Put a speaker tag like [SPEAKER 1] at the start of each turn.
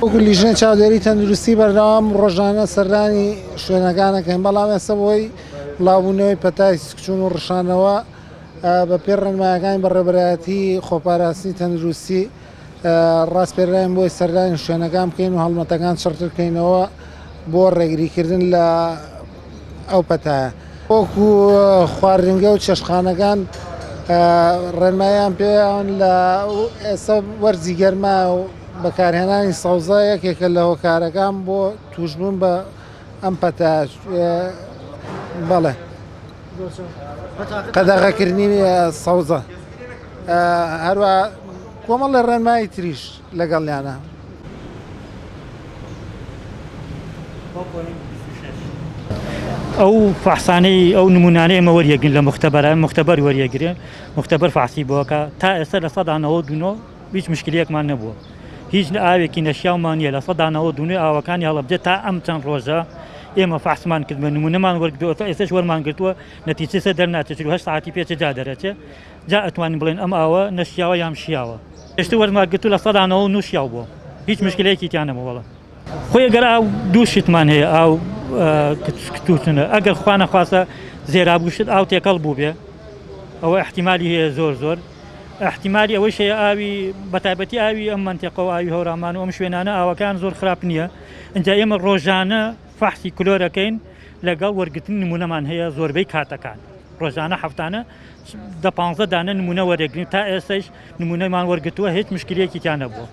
[SPEAKER 1] وەکو لیژنە چاودێری تەندروستی بەردەوام ڕۆژانە سەردانی شوێنەکانەکەین، بەڵام ئێستا بۆی بڵاوبوونەوەی پەتای سکچوون و ڕشانەوە بە پێ ڕێنمایەکانی بەڕێبەرایەتی خۆپاراستنی تەندروستی ڕاستپێرەین بۆی سەردانی شوێنەکان بکەین و هەڵمەتەکان چڕتر بکەینەوە بۆ ڕێگریکردن لە ئەو پەتایە. وەکو خواردنگە و چێشتخانەکان ڕێنماییان پێیان لە ئێستا وەرزی گەرما و بەکارهێنانی سەوزە یەکێکە لە هۆکارەکان بۆ توشبوون بە ئەم پەتایە. بەڵێ قەدەغەکردنی سەوزە، هەروە کۆمەڵی ڕێنمایی تریش لەگەڵیانە.
[SPEAKER 2] ئەو فەحسانەی ئەو نمونانەی ئێمە وەریەگرن لە مختبەر وەریەگرێن، مختبەر فەحسی بووەکە تا ئێستا لە ١٩٢ هیچ مشکلەیەکمان نەبووە، هیچ ئاوێکی نەشیاومان نیە. لە ١٩٢ ئاوەکانی هەڵەبجە تا ئەم چەند ڕۆژە ئێمە فەحسمان کرد بە نمونەمان وەرگرتووە، ئێستاش وەرمان گرتووە نەتیجەی دەرناچێت 8 ساعتی پێچە جا دەرەچێ، جا ئەتوانین بڵێن ئەم ئاوە نەشیاوە یان شیاوە. هێشتا وەرمان گرتووە لە ١٩٩ شیاو بووە، هیچ مشکلەیەکی تیان نەبووە. خۆی ئەگەر ئاو دوو شتمان هەیە، ئاو کتوچنە، ئەگەر خوا نەخواستە زێرابووشت ئاو تێکەڵ بوو بێ، ئەوە احتیمالی هەیە زۆر احتیمالی ئەوەی شەیە ئاوی بەتایبەتی ئاوی ئەم منتیقە و ئاوی هەورامان و ئەم شوێنانە ئاوەکان زۆر خراپ نییە. ئەنجا ئێمە ڕۆژانە فەحسی کلۆرەکەین لەگەڵ وەرگرتن نمونەمان هەیە زۆربەی کاتەکان، ڕۆژانە هەفتانە 15 دانە نمونە وەرەگرین، تا ئێستاش نمونەمان وەرگرتووە هیچ مشکلەیەکی تیان نەبووە.